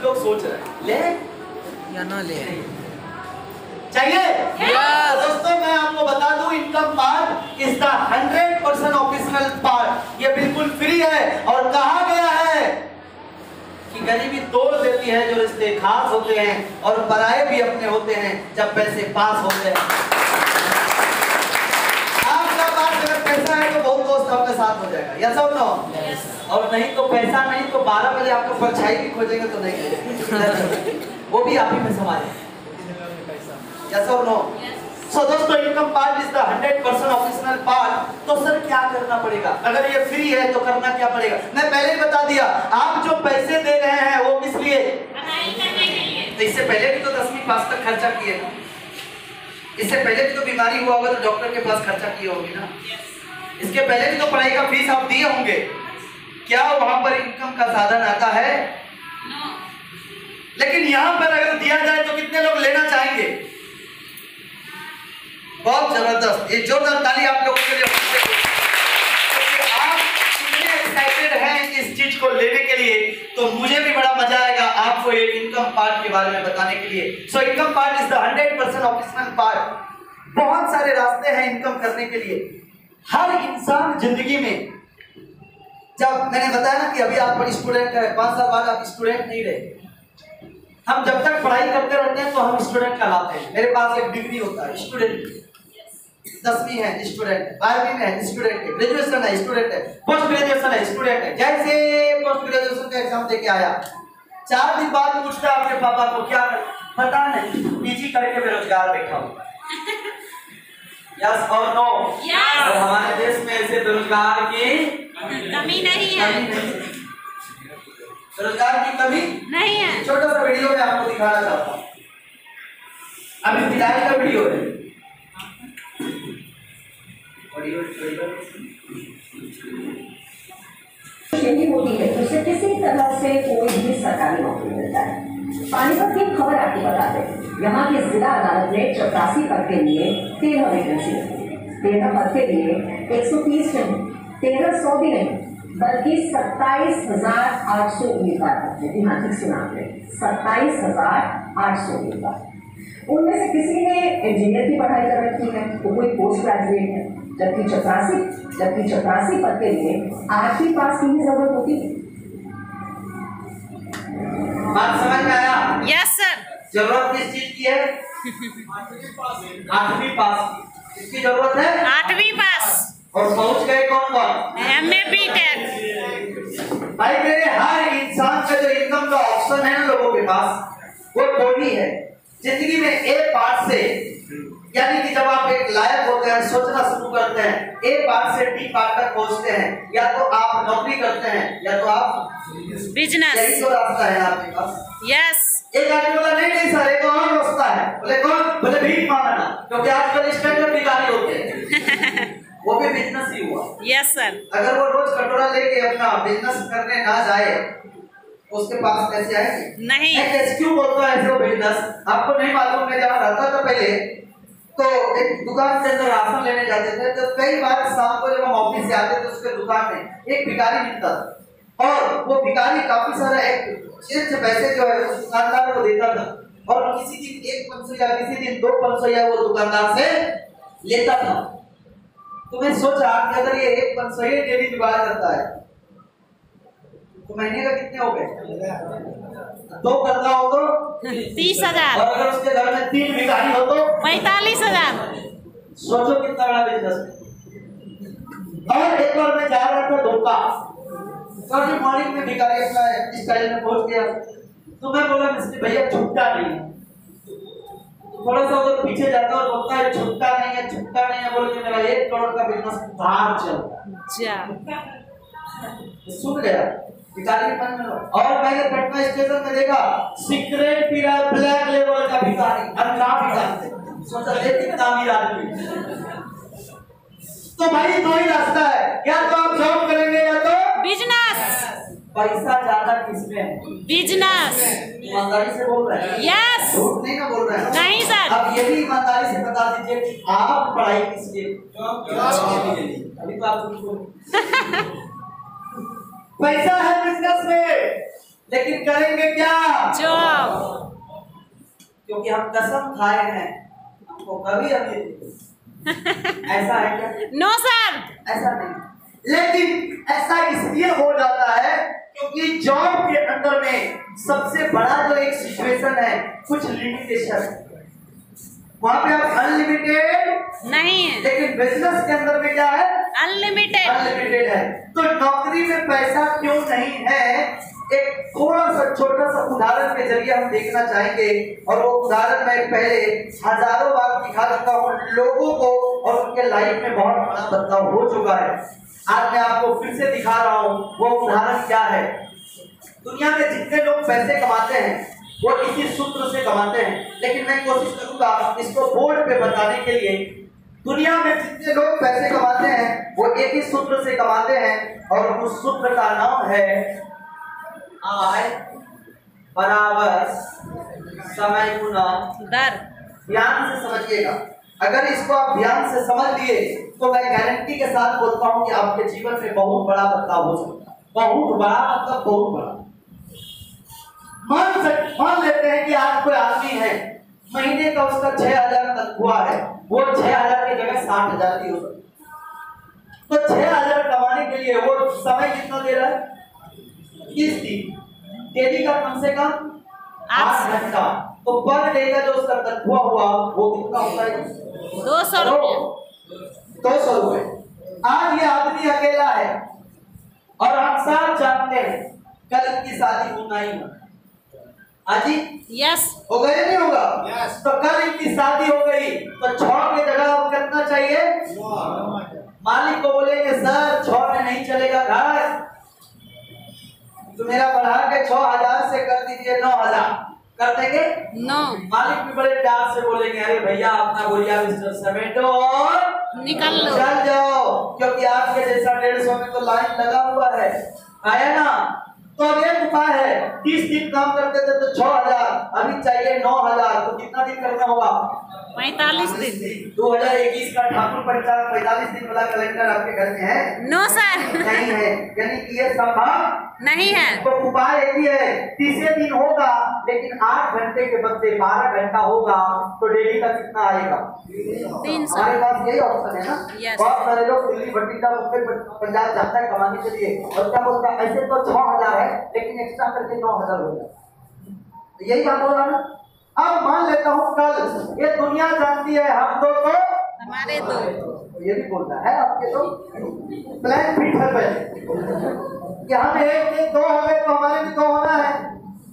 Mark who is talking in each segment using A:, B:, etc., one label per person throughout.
A: लोग सोच रहे हैं ले
B: या ना ले
A: चाहिए। दोस्तों मैं आपको बता दूं income part is the 100% official part. ये बिल्कुल फ्री है और कहा गया है कि गरीबी तोड़ देती है जो रिश्ते खास होते हैं और पराये भी अपने होते हैं जब पैसे पास होते हैं। आपका पास अगर पैसा है तो बहुत दोस्त आपके साथ हो जाएगा, यस और नो? और नहीं तो पैसा नहीं तो 12 बजे आपको परछाई भी खोजेंगे तो नहीं वो भी आप ही में समा जाएगा, यस और नो? सो दोस्तों income part is the 100% official part. तो सर क्या करना पड़ेगा? अगर ये फ्री है तो करना क्या पड़ेगा? मैं पहले ही बता दिया, आप जो पैसे दे रहे हैं वो किस लिए? तो इससे पहले भी तो 10वीं पास तक खर्चा किए ना, इससे पहले भी तो बीमारी हुआ होगा तो डॉक्टर के पास खर्चा किए होंगे ना, इसके पहले भी तो पढ़ाई का फीस आप दिए होंगे। क्या वहां पर इनकम का साधन आता है? लेकिन यहां पर अगर दिया जाए तो कितने लोग लेना चाहेंगे? बहुत जबरदस्त, ये जोरदार ताली आप लोगों के लिए। आप कितने एक्साइटेड हैं इस चीज को लेने के लिए, तो मुझे भी बड़ा मजा आएगा आपको ये इनकम पार्ट के बारे में बताने के लिए। So income part is the 100% official part. बहुत सारे रास्ते हैं इनकम करने के लिए। हर इंसान जिंदगी में, जब मैंने बताया ना कि अभी आप स्टूडेंट है, 5 साल बाद आप स्टूडेंट नहीं रहे। हम जब तक पढ़ाई करते रहते हैं तो हम स्टूडेंट कहलाते हैं। मेरे पास एक डिग्री होता है स्टूडेंट, 10वीं है स्टूडेंट, 12वीं में है स्टूडेंट है, ग्रेजुएशन है स्टूडेंट है, पोस्ट ग्रेजुएशन है स्टूडेंट है। जैसे पोस्ट ग्रेजुएशन का एग्जाम देके आया, 4 दिन बाद पूछता आपके पापा को क्या कर, पता नहीं, पीजी करके बेरोजगार बैठा हूँ। यस और नो? और हमारे देश में ऐसे बेरोजगार की
C: कमी नहीं है,
A: बेरोजगार की कमी
C: नहीं है।
A: छोटा सा वीडियो में आपको दिखाना चाहता हूँ। अभी फिलहाल का वीडियो है,
D: यही होती है उसे किसी तरह से कोई भी सरकारी नौकरी मिलता है। पानीपत की खबर आपको बता दें, यहाँ की जिला अदालत ने 84 पद के लिए 13 वैकेंसी रखी है। 13 पद के लिए 130 नहीं, 1300 भी नहीं, बल्कि 27,800 उम्मीदवार थे। हाँ ठीक सुना आपने, 27,800 उम्मीदवार। उनमें से किसी ने इंजीनियर की पढ़ाई कर रखी है तो कोई पोस्ट ग्रेजुएट है, जबकि 84 पद के लिए 8वीं पास की ही जरूरत होती है।
A: बात समझ में आया?
C: Yes sir.
A: जरूरत किस चीज की है? 8वीं पास इसकी जरूरत है,
C: 8वीं पास।
A: और पहुंच गए कौन कौन?
C: MA BTech।
A: भाई मेरे हर इंसान का जो इनकम का ऑप्शन है ना लोगों के पास, वो कोई है जिंदगी में। ए पार्ट से, यानी कि जब आप एक लायक होते हैं, सोचना शुरू करते हैं, ए पार्ट से डी पार्ट तक पहुंचते हैं, या तो आप नौकरी करते हैं या तो आप
C: बिजनेस।
A: यही तो रास्ता है आपके पास।
C: यस।
A: एक आदमी बोला नहीं सर एक और रास्ता है। बोले कौन? बोले भीख मांगना, क्योंकि आजकल स्टैंडर्ड भिखारी होते हैं। वो भी बिजनेस ही हुआ।
C: Yes sir.
A: अगर वो रोज कटोरा लेके अपना बिजनेस करने ना जाए उसके पास पैसे आएंगे?
C: नहीं।
A: क्यों बोलता है ऐसे वो बिजनेस? आपको नहीं मालूम, मैं जहाँ रहता था पहले तो एक दुकान के अंदर राशन लेने जाते थे, तो कई बार शाम को जब हम ऑफिस से आते थे उसके दुकान में एक भिखारी मिलता था, और वो भिखारी काफी सारा एक पैसे जो है उस दुकानदार को देता था, और किसी दिन 1 500 या किसी दिन 2 500 या वो दुकानदार से लेता था। तो मैं सोचा कि अगर ये 1 500 डेली जुगाड़ करता है तो महीने का कितने हो गए? 2 करता हो तो
C: 30,000।
A: और अगर उसके घर में 3 भिखारी हो तो
C: 45,000।
A: सोचो कितना बड़ा बिजनेस है। और एक बार मैं जा रहा था धोखा, कल मॉर्निंग में भिखारी अपना स्टाइल में पहुंच गया, तो मैं बोला मिस्टर भैया छुट्टा नहीं है, थोड़ा सा उधर पीछे जाता और बोलता है छुट्टा नहीं है, बोल के मेरा 1 करोड़ का बिजनेस बाहर चलता है। सुन गया भिखारी के मन में। और मैंने पटना स्टेशन में देखा सिगरेट पी रहा ब्लैक लेवल का भिखारी, अंधा भिखारी। सोचा देख कितना अमीर आदमी। तो भाई 2 ही रास्ता है, या तो आप जॉब करेंगे या तो
C: बिजनेस।
A: पैसा ज्यादा किसमें है?
C: बिजनेस।
A: ईमानदारी से बोल रहे हैं?
C: यस।
A: झूठ नहीं ना बोल रहे हैं?
C: नहीं सर।
A: अब ये भी ईमानदारी से बता दीजिए कि आप पढ़ाई किस लिए? अभी तो आप पैसा है बिजनेस में, लेकिन करेंगे क्या?
C: जॉब।
A: क्योंकि हम कसम खाए हैं हमको कभी अभी ऐसा है क्या?
C: No sir.
A: ऐसा नहीं, लेकिन ऐसा इसलिए हो जाता है क्योंकि जॉब के अंदर में सबसे बड़ा जो एक सिचुएशन है, कुछ लिमिटेशन। वहां पे आप अनलिमिटेड
C: नहीं है,
A: लेकिन बिजनेस के अंदर में क्या है?
C: अनलिमिटेड।
A: अनलिमिटेड है। तो नौकरी में पैसा क्यों नहीं है? एक थोड़ा सा छोटा सा उदाहरण के जरिए हम देखना चाहेंगे, और वो उदाहरण मैं पहले हजारों बार दिखा चुका हूँ लोगों को, और उनके लाइफ में बहुत बड़ा बदलाव हो चुका है। आज मैं आपको फिर से दिखा रहा हूँ वो उदाहरण क्या है। दुनिया में जितने लोग पैसे कमाते हैं वो इसी सूत्र से कमाते हैं, लेकिन मैं कोशिश करूंगा इसको बोर्ड पे बताने के लिए। दुनिया में जितने लोग पैसे कमाते हैं वो एक ही सूत्र से कमाते हैं, और उस सूत्र का नाम है आय बराबर समय गुना
C: दर।
A: ध्यान से समझिएगा। अगर इसको आप ध्यान से समझ लिए तो मैं गारंटी के साथ बोलता हूं कि आपके जीवन में बहुत बड़ा बदलाव हो सकता है। बहुत बड़ा मतलब बहुत बड़ा। मान लेते हैं कि आज कोई आदमी है, महीने का उसका 6000 तनख्वाह है, वो 6000 की जगह 60,000 की हो सकती है। तो 6000 कमाने के लिए वो समय कितना दे रहा है? 30 दिन, डेली का कम से कम 8 घंटा। तो पर डे का जो उसका तनख्वाह हुआ वो कितना होता है?
C: 200 रुपये।
A: 200 रुपये। आज ये आदमी अकेला है और हम सब जानते हैं कल इनकी शादी होना ही है। हाजी
C: यस।
A: हो गया नहीं होगा? yes. तो कल इनकी शादी हो गई तो 6 की जगह अब कितना चाहिए? मालिक को बोलेंगे सर 6 में नहीं चलेगा घर, तो मेरा बढ़ा के 6000 से कर दीजिए 9000, कर देंगे?
C: नो।
A: मालिक भी बड़े प्यार से बोलेंगे अरे भैया अपना बोरिया मिस्टर समेटो और
C: निकल लो,
A: चल जाओ, क्योंकि आपके जैसा 150 में तो लाइन लगा हुआ है। आया ना? तो अब एक उपाय है, 30 दिन काम करते थे तो 6000, अभी चाहिए 9000, तो कितना दिन करना होगा?
C: 45 दिन।
A: 2021 का ठाकुर पंचांग 45 दिन वाला कैलेंडर आपके घर में है?
C: No sir.
A: नहीं है, यानी कि ये संभव
C: नहीं है।
A: तो उपाय एक ही है, 30 दिन होगा लेकिन 8 घंटे के बदले 12 घंटा होगा, तो डेली का कितना आएगा?
C: 300।
A: हमारे पास यही ऑप्शन है ना।
C: Yes.
A: बहुत सारे लोग दिल्ली भटिंडा पंजाब जाता है कमाने के लिए, और क्या बोलता है ऐसे तो 6000 है लेकिन एक्स्ट्रा करके 9000 हो जाए। यही बात हो रहा ना। अब मान लेता हूँ कल ये दुनिया जानती है हम दो तो
C: हमारे दो,
A: ये भी बोलता है आपके तो प्लान फिट है पहले कि हम एक दो हो गए तो हमारे भी 2 होना है।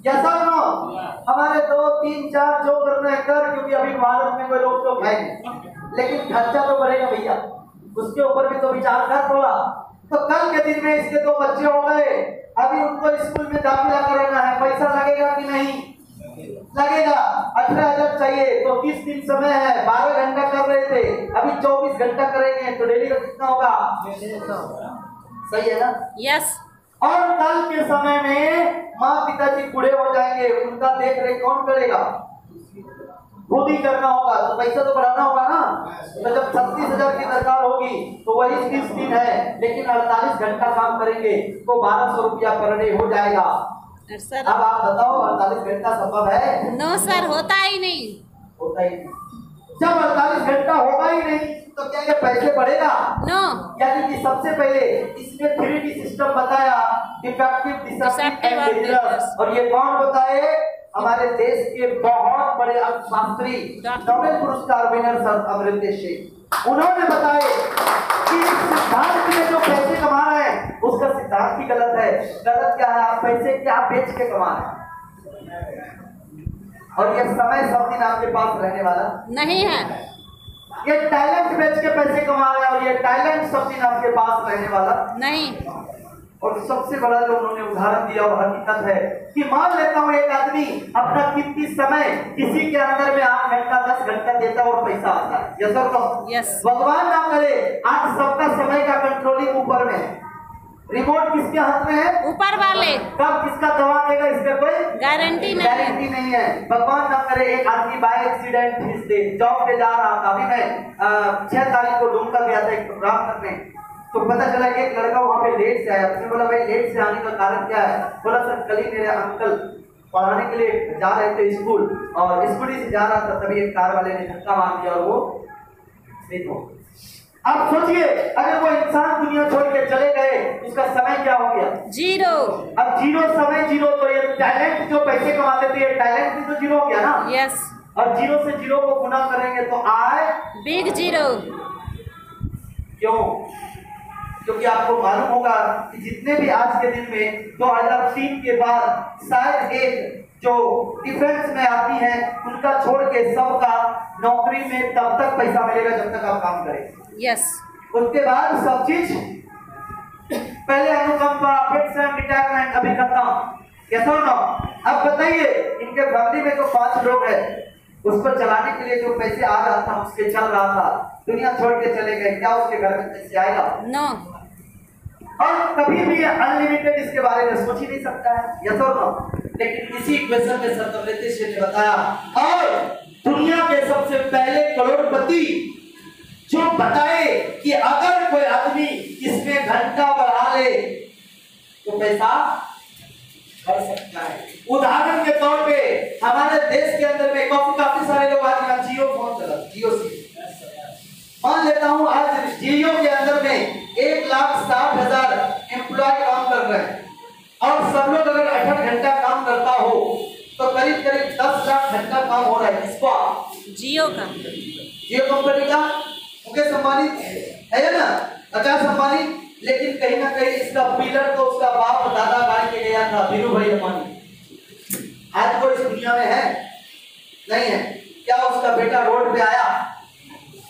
A: जैसा नो हमारे 2 3 4 जो करना है कर, क्योंकि अभी भारत में कोई लोग तो है लेकिन खर्चा तो बढ़ेगा भैया, उसके ऊपर भी तो विचार कर थोड़ा। तो कल के दिन में इसके 2 बच्चे हो गए, अभी उनको स्कूल में दाखिला कराना है, पैसा लगेगा कि नहीं लगेगा? 18,000 चाहिए, तो 30 दिन समय है, 12 घंटा कर रहे थे, अभी 24 घंटा करेंगे तो डेली का कितना होगा? सही है ना?
C: यस।
A: और कल के समय में माँ पिताजी बूढ़े हो जाएंगे, उनका देख रेख कौन करेगा? खुद ही करना होगा, तो पैसा तो बढ़ाना होगा ना। तो जब 36,000 की दरकार होगी तो वही 30 दिन है, लेकिन 48 घंटा काम करेंगे तो 1200 रुपया पर डे हो जाएगा।
C: सर
A: अब आप बताओ 48 घंटा संभव है?
C: नो सर, होता ही नहीं।
A: होता ही नहीं। जब 48 घंटा होगा ही नहीं तो क्या ये पैसे बढ़ेगा?
C: नो।
A: यानी कि सबसे पहले इसमें 3D सिस्टम बताया, डिफेक्टिव, डिसेप्टिव एंड डेंजरस। और ये कौन बताए? हमारे देश के बहुत बड़े अर्थशास्त्री, नोबेल पुरस्कार विनर सर अमर्त्य सेन, उन्होंने बताए कि सिद्धांत में जो पैसे कमा रहे हैं उसका सिद्धांत ही गलत है। गलत क्या है? आप पैसे क्या बेच के कमा रहे हैं, और ये समय सब दिन आपके पास रहने वाला
C: नहीं है।
A: ये टैलेंट बेच के पैसे कमा रहे हैं, और ये टैलेंट सब दिन आपके पास रहने वाला
C: नहीं।
A: और सबसे बड़ा जो उन्होंने उदाहरण दिया वो हकीकत है कि मान लेता हूँ एक आदमी अपना कीमती समय किसी के अंदर में 8 घंटा 10 घंटा देता है और पैसा आता है। यस सर तो
C: यस।
A: भगवान ना करे आज सबका समय का कंट्रोलिंग ऊपर में है, रिमोट किसके हाथ में है?
C: ऊपर वाले।
A: कब किसका दवा देगा इसका कोई
C: गारंटी नहीं।
A: गारंटी नहीं है। भगवान ना करे एक आदमी बाय एक्सीडेंट जॉब पे जा रहा था, अभी मैं 6 तारीख को डूमका गया था एक प्रोग्राम करने, तो पता चला कि एक लड़का वहां पे लेट से आया। उसने बोला भाई लेट से आने का कारण क्या है? बोला सर कल ही मेरे अंकल पढ़ाने के लिए जा रहे थे स्कूल, और स्कूटी से जा रहा था, तभी एक कार वाले ने धक्का मार दिया और वो स्लिप हो। अब सोचिए अगर वो इंसान दुनिया छोड़ के चले गए, उसका समय क्या हो गया?
C: जीरो।
A: अब जीरो समय जीरो, तो ये टैलेंट जो पैसे कमाते थे, ये टैलेंट भी तो जीरो हो गया ना।
C: यस।
A: और जीरो से जीरो को गुना करेंगे तो आए
C: बिग जीरो।
A: क्यों? क्योंकि आपको मालूम होगा कि जितने भी आज के दिन में 2003 के बाद शायद एक जो डिफेंस में आती है, उनका छोड़ के सबका नौकरी में तब तक पैसा मिलेगा जब तक आप काम करें।
C: यस।
A: उसके बाद सब चीज पहले अनुकंपा, पेंशन, रिटायरमेंट अभी खत्म। यस और नो? अब बताइए इनके फैमिली में जो 5 लोग हैं, उसको चलाने के लिए जो पैसे आ रहा था, उससे चल रहा था, दुनिया छोड़ के चले गए, क्या उसके घर में पैसे आएगा?
C: नो।
A: और कभी भी अनलिमिटेड इसके बारे में सोच ही नहीं सकता है। यस और नो? लेकिन इसी इक्वेशन में सर कमलेश जी ने बताया, और दुनिया के सबसे पहले करोड़पति जो बताए कि अगर कोई आदमी इसमें घंटा बढ़ा ले तो पैसा कर सकता है। उदाहरण के तौर पे हमारे देश के अंदर में काफी सारे लोग आज यहाँ जियो फोन चला, जियो सिम मान लेता हूँ, आज जियो के अंदर में 1,60,000 एम्प्लॉय काम कर रहे हैं, और सब लोग अगर 18 घंटा काम करता हो तो करीब करीब 10 लाख घंटा काम हो रहा है। किसका?
C: जियो का।
A: जियो कंपनी का मुकेश अंबानी है ना, आकाश अंबानी। लेकिन कहीं ना कहीं इसका पिलर तो उसका बाप दादा गाड़ी के गया था, धीरू भाई अंबानी। आज वो इस दुनिया में है नहीं है? क्या उसका बेटा रोड पे आया?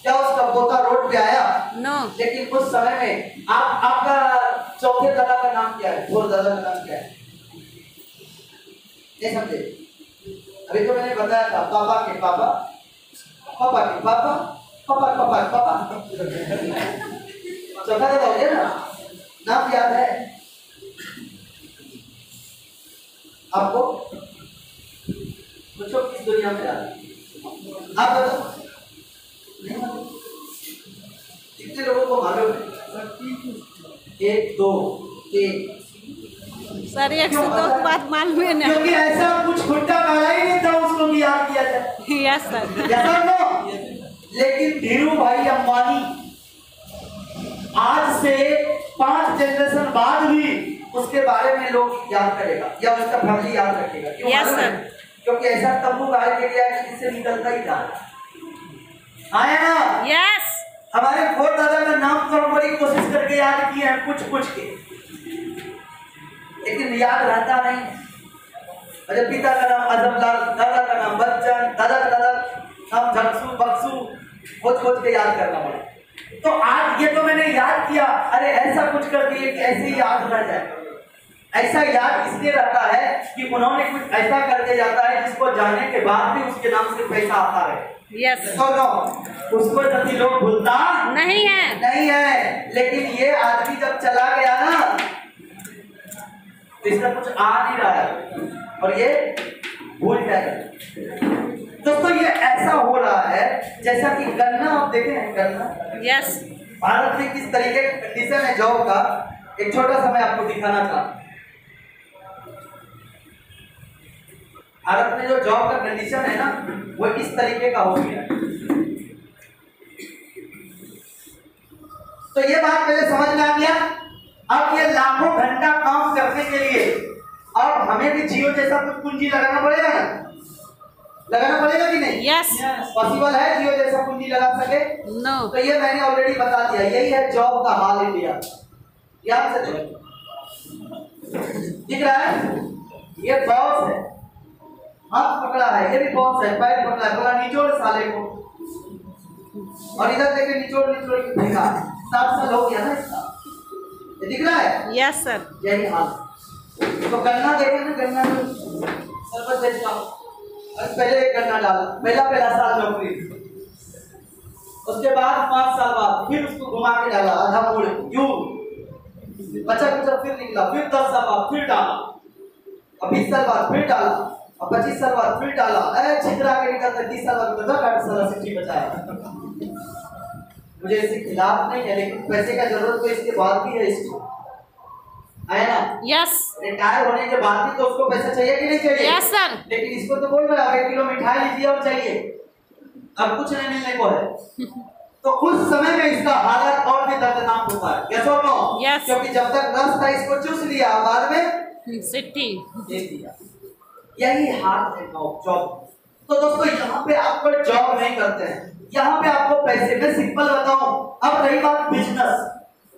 A: क्या उसका पोता रोड पे आया?
C: नो।
A: लेकिन उस समय में आपका चौथे दादा का नाम क्या है? फोर दादा का नाम क्या है? ये समझे? अभी तो मैंने बताया था पापा के पापा, पापा के पापा, पापा पापा पापा, चौथा दादा हो गया ना? नाम याद है आपको? पूछो किस दुनिया में याद? आप बताओ कितने लोगों को मालूम है? 1 2 3
C: सर 102 की बात मालूम है ना,
A: क्योंकि ऐसा कुछ खुट्टा गाड़ा ही नहीं था उसको भी याद किया जाए।
C: Yes sir.
A: लेकिन धीरू भाई अंबानी आज से 5 जनरेशन बाद भी उसके बारे में लोग याद करेगा या उसका फैमिली याद रखेगा। क्यों?
C: Yes sir.
A: क्योंकि ऐसा तंबू गाड़ के गया कि इससे निकलता ही था। आया ना?
C: यस।
A: हमारे फोर दादा का नाम तो हम बड़ी कोशिश करके याद किए हैं कुछ के, लेकिन याद रहता नहीं। अरे पिता का नाम आजमलाल, दादा का नाम बच्चन, दादा का नाम झकसू बक्सू, खोज के याद करना पड़ा। तो आज ये तो मैंने याद किया, अरे ऐसा कुछ कर दिए कि ऐसे ही याद रह जाए। ऐसा याद इसलिए रहता है कि उन्होंने कुछ ऐसा करके जाता है जिसको जानने के बाद भी उसके नाम से पैसा आता है।
C: यस।
A: तो उसको जल्दी लोग भूलता
C: नहीं
A: है। लेकिन ये आदमी जब चला गया ना तो इसका कुछ आ नहीं रहा है और ये भूल जाएगा। दोस्तों ये ऐसा हो रहा है जैसा कि गन्ना, आप देखे हैं गन्ना?
C: यस।
A: भारत में किस तरीके का कंडीशन है जॉब का, एक छोटा सा मैं आपको दिखाना चाहता। भारत में जो जॉब का कंडीशन है ना, वो इस तरीके का हो गया। तो ये बात पहले समझ में आ गया। अब ये लाखों घंटा काम करने के लिए अब हमें भी जियो जैसा कुछ पूंजी लगाना पड़ेगा ना? लगाना पड़ेगा कि नहीं?
C: यस।
A: पॉसिबल है जियो जैसा पूंजी लगा सके?
C: नो।
A: तो ये मैंने ऑलरेडी बता दिया, यही है जॉब का हाल इंडिया। याद से दिख रहा है? ये बॉस है, हाथ पकड़ा है, ये भी बॉस है, पैर पकड़ा है, बोला निचोड़ साले को, और इधर देखे निचोड़ के फेंका। 7 साल हो गया ना इसका, ये दिख रहा है?
C: Yes sir.
A: यही हाल। तो गन्ना देखे ना, गन्ना में सरबत बेचता हूँ, पहले एक गन्ना डाला, पहला साल नौकरी, उसके बाद 5 साल बाद फिर उसको घुमा के डाला आधा मोड़ यूं, बचा फिर निकला, फिर 10 साल बाद फिर डाला, और 20 साल बाद फिर डाला, और 25 साल बाद फिर डाला, छितरा के निकलता 30 साल बाद 60 साल से बचाया। मुझे इसके खिलाफ नहीं है, लेकिन पैसे का जरूरत तो इसके बाद भी है इसको, है ना?
C: यस
A: रिटायर होने के बाद भी तो उसको पैसा चाहिए कि नहीं चाहिए?
C: Yes sir.
A: लेकिन इसको तो बोल रहा है 1 किलो मिठाई लीजिए और चाहिए, अब कुछ नहीं मिलने को है। तो उस समय में इसका हालत और भी दर्दनाक होता है, यस और नो?
C: यस।
A: क्योंकि जब तक रस था इसको चूस लिया, बाद में
C: सिट्टी
A: दे दिया। यही हाल है जॉब। तो दोस्तों यहाँ पे आप कोई जॉब नहीं करते हैं, यहाँ पे आपको पैसे, मैं सिंपल बताऊं। अब रही बात बिजनेस,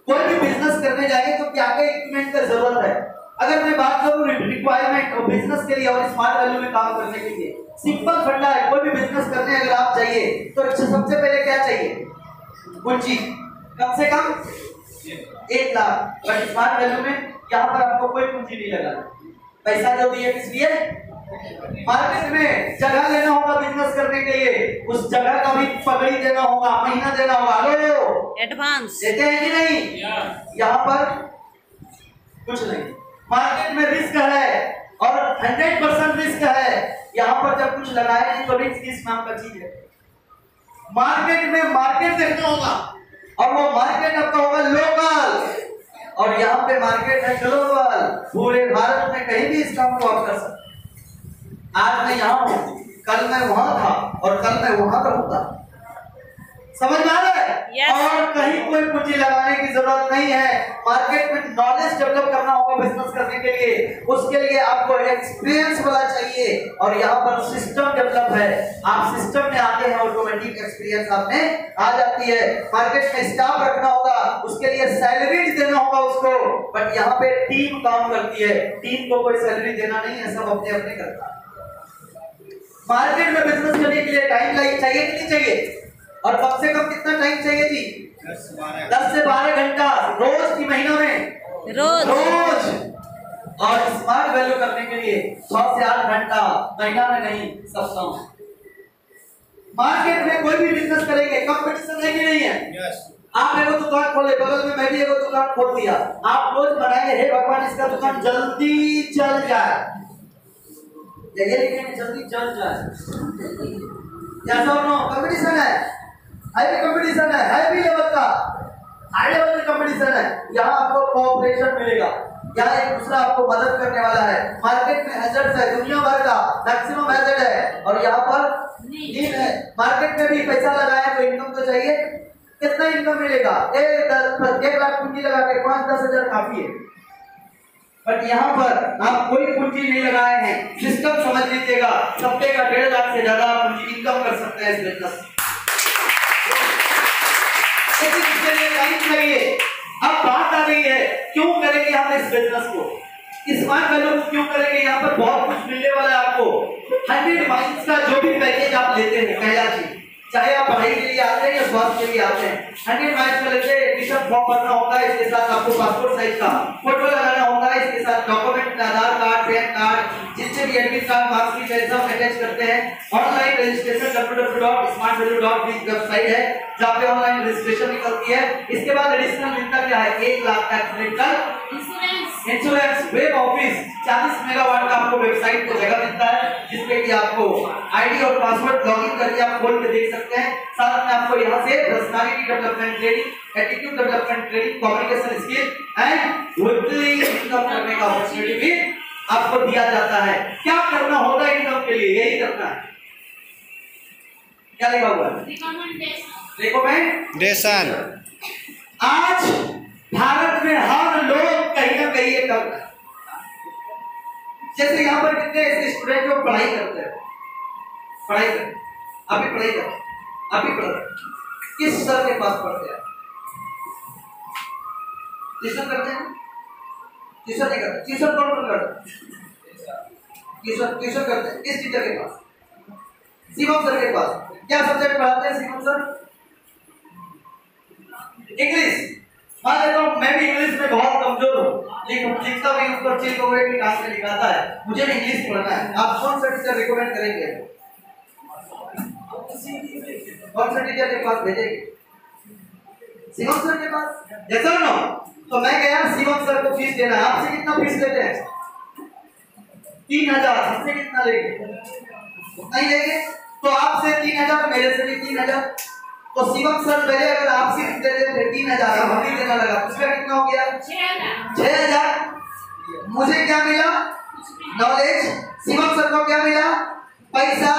A: कोई भी बिजनेस करने जाएंगे तो क्या क्या इक्विपमेंट की जरूरत है? अगर मैं बात करूं रिक्वायरमेंट और बिजनेस के लिए और स्मार्ट वैल्यू में काम करने के लिए, सिंपल फंडा है। कोई भी बिजनेस करने अगर आप चाहिए तो सबसे पहले क्या चाहिए? पूंजी, कम से कम 1 लाख। बट स्मार्ट वैल्यू में यहाँ पर आपको कोई पूंजी नहीं लगाना, पैसा जो दिए किस लिए? मार्केट में जगह लेना होगा बिजनेस करने के लिए, उस जगह का भी पगड़ी देना होगा, महीना देना होगा, लो
C: एडवांस
A: देते हैं कि नहीं? यहाँ पर कुछ नहीं। मार्केट में रिस्क है और 100% रिस्क है। यहाँ पर जब कुछ लगाए नहीं तो रिस्क किस नाम का चीज है? मार्केट में मार्केट देखना होगा, और वो मार्केट आपका होगा लोकल, और यहाँ पे मार्केट है ग्लोबल। पूरे भारत में कहीं भी इस काम को आप कर सकते। आज मैं यहाँ हूँ, कल मैं वहां था, और कल मैं वहां रहूंगा। समझ में आ रहा है?
C: Yes.
A: और कहीं कोई पूंजी लगाने की जरूरत नहीं है। मार्केट में नॉलेज डेवलप करना होगा बिजनेस करने के लिए, उसके लिए आपको एक्सपीरियंस वाला चाहिए, और यहाँ पर सिस्टम डेवलप है। आप सिस्टम में आते हैं, ऑटोमेटिक एक्सपीरियंस आप में आ जाती है। मार्केट में स्टाफ रखना होगा, उसके लिए सैलरी देना होगा उसको, बट यहाँ पे टीम काम करती है। टीम को कोई सैलरी देना नहीं है, सब अपने अपने करता है। मार्केट में बिजनेस करने के लिए टाइम चाहिए कि नहीं चाहिए? और कम से कम कितना टाइम चाहिए जी? 10 से 12 घंटा रोज की, महीना में रोज। और स्मार्ट वैल्यू करने के लिए 6 से 8 घंटा, महीना में नहीं, सप्ताह में। मार्केट में कोई भी बिजनेस करेंगे, कंपटीशन है कि नहीं है? आप एगो दुकान खोले, बगल में मैं भी एगो दुकान खोल दिया, आप रोज बनाएंगे, हे भगवान इसका दुकान जल्दी चल जाए, ये लिखेंगे जल्दी चल जाए। या कंपटीशन है, हाई कंपटीशन है, हाई लेवल का, हाई लेवल का कंपटीशन है। यहाँ आपको कोऑपरेशन मिलेगा, यहाँ एक दूसरा आपको मदद करने वाला है। मार्केट में हैजर्ड्स है, दुनिया भर का मैक्सिमम हैजर्ड है, और यहाँ पर नीड है। मार्केट में भी पैसा लगाए तो इनकम तो चाहिए। कितना इनकम मिलेगा? 1 लाख पूंजी लगा के 5-10 हजार काफी है। बट यहाँ पर आप कोई पूंजी नहीं लगाए हैं, सिस्टम समझ लीजिएगा, सबके का 1.5 लाख से ज्यादा पूंजी इनकम कर सकते हैं इस बिजनेस। इसके लिए टाइम चाहिए। अब बात आ रही है, क्यों करेंगे हम इस बिजनेस को? स्मार्ट वैल्यू को क्यों करेंगे? यहाँ पर बहुत कुछ मिलने वाला है आपको। 100 माइल्स का जो भी पैकेज आप लेते हैं, पहला चीज, चाहे आप पढ़ाई के लिए आते हैं या स्वास्थ्य के लिए आते हैं, 100 माइल्स का लेते हैं, एडमिशन फॉर्म भरना होगा, इसके साथ आपको पासपोर्ट साइज का फोटो लगाना होगा, इसके साथ डॉक्यूमेंट, आधार कार्ड, पैन कार्ड, जितने भी एडमिट कार्ड, मार्कशीट है, सब अटैच करते हैं। ऑनलाइन रजिस्ट्रेशन www.smartvalue.biz वेबसाइट है, जहाँ पे ऑनलाइन रजिस्ट्रेशन निकलती है। इसके बाद एडिशनल मिलता क्या है? 1 लाख का इंश्योरेंस, वेब ऑफिस, 40 मेगावाट का आपको वेबसाइट पे जगह मिलता है, जिसमें कि आपको आईडी और पासवर्ड लॉगिन करके आप खोल के देख सकते हैं। साथ में आपको यहाँ से personality development training, attitude development training, communication skill and weekly income करने का अपॉर्चुनिटी भी आपको दिया जाता है। क्या करना होगा इनकम के लिए? यही करना है। क्या लिखा हुआ है? रिकमेंडेशन। आज भारत में हर लोग कहीं ना कहीं ये करता है। जैसे यहाँ पर कितने ऐसे स्टूडेंट जो पढ़ाई करते हैं, पढ़ाई करते, अभी पढ़ाई करते, अभी पढ़ते, किस सर के पास पढ़ते हैं? ट्यूशन करते हैं? ट्यूशन नहीं करते। ट्यूशन कौन करते? ट्यूशन करते हैं किस टीचर के पास? शिवम सर के पास। क्या सब्जेक्ट पढ़ाते हैं शिवम सर? इंग्लिश। मान लेता हूँ मैं भी इंग्लिश में बहुत कमजोर हूँ, लिखता भी ऊपर चिल को वेट निकाल के लिखाता है, मुझे भी इंग्लिश पढ़ना है। आप कौन सा टीचर रिकमेंड करेंगे? कौन सा टीचर के पास भेजेंगे? शिवम सर के पास। जैसा ना, तो मैं गया शिवम सर को फीस देना है। आपसे कितना फीस लेते हैं? 3000। हमसे कितना लेंगे? उतना ही लेंगे। तो आपसे 3000, मेरे से भी 3000। तो शिवम सर पहले अगर आप सिर्फ देते थे 3000, हम भी देना लगा, उसका कितना हो गया 6000। मुझे क्या मिला? नॉलेज। शिवम सर को क्या मिला? पैसा।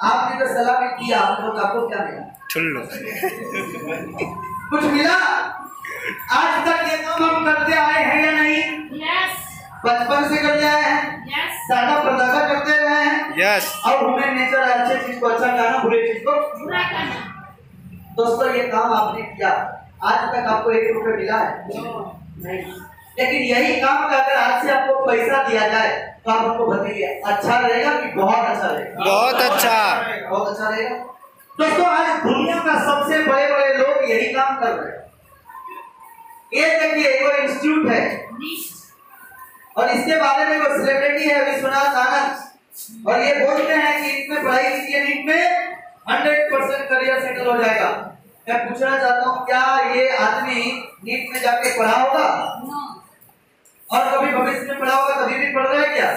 A: आपने जो सलाह में किया आपको क्या मिला?
B: चुल्लू।
A: कुछ मिला? आज तक ये काम हम करते आए हैं या नहीं? बचपन से करते आए हैं, दादा परदादा करते रहे हैं। और ह्यूमन नेचर है अच्छे चीज को अच्छा कहना, बुरे चीज को बुरा कहना। दोस्तों ये काम आपने किया, आज तक आपको 1 रुपए मिला है? नहीं। लेकिन यही काम का अगर आज से आपको पैसा दिया जाए तो आप आपको बताइए अच्छा रहेगा कि बहुत अच्छा रहेगा?
B: बहुत अच्छा,
A: बहुत अच्छा रहेगा। दोस्तों आज दुनिया का सबसे बड़े बड़े लोग यही काम कर रहे हैं। ये देखिए एक इंस्टीट्यूट है और इसके बारे में वो सेलिब्रिटी है विश्वनाथ आनंद, और ये बोलते हैं कि इसमें पढ़ाई कीजिए, नीट में 100% करियर सेटल हो जाएगा। मैं पूछना चाहता हूँ क्या ये आदमी नीट में जाके पढ़ा होगा? और कभी भविष्य में पढ़ा होगा? कभी भी पढ़ रहा है क्या?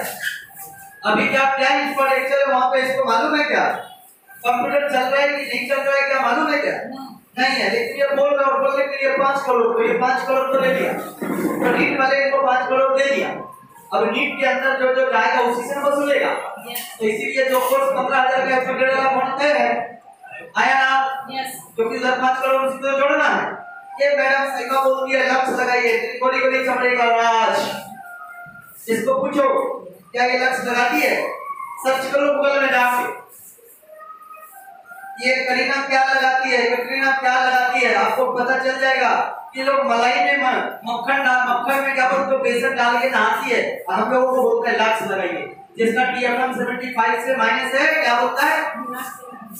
A: अभी क्या प्लान पर एक्चुअली वहां पे इसको मालूम है क्या? कंप्यूटर चल रहा है कि नहीं चल रहा है क्या मालूम है क्या? नहीं है। लेकिन ये बोल रहा है, बोलने के लिए 5 करोड़, तो ये 5 करोड़ तो ले लिया, तो नीट वाले को 5 करोड़ दे दिया। अब नीट के अंदर जो जो जाएगा उसी से वसूलेगा। तो इसीलिए जो कोर्स 15,000 का 1.5 लाख होना है आया ना, क्योंकि 5 करोड़ उसी को जोड़ना है। ये मैडम साइका बोलती है लक्ष्य लगाइए, गोली गोली चमड़े का राज। इसको पूछो क्या ये लक्ष्य लगाती है? सर्च करो गूगल में जाके, ये करीना क्या लगाती है, कटरीना क्या लगाती है, आपको पता चल जाएगा। ये लोग मलाई में मक्खन में क्या बोलते हैं, बेसन डाल के नहाती है, हम लोगों को बोलते हैं लक्ष्य लगाइए। जिसका TFM 75 से माइनस है क्या बोलता है?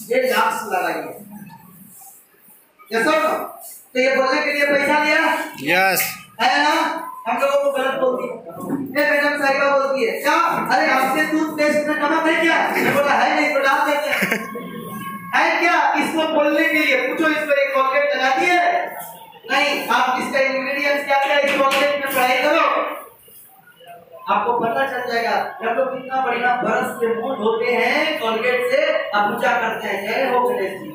A: ये लक्ष्य लगाइए। तो ये बोलने के लिए पैसा लिया है ना? हम लोगों को गलत बोलती है। मैडम साहिबा बोलती है क्या, अरे आपके टूथपेस्ट में नमक है क्या? मैं बोला है नहीं, तो डाल देते हैं। है क्या? इसको बोलने के लिए पूछो, इस पर एक कॉलगेट लगाती है? नहीं। आप इसका इंग्रेडिएंट्स क्या क्या है इस कॉलगेट में पढ़ाई करो, आपको पता चल जाएगा। जब लोग कितना बढ़िया ब्रश से मुंह धोते हैं कॉलगेट से, आप पूजा करते हैं जय हो गणेश जी,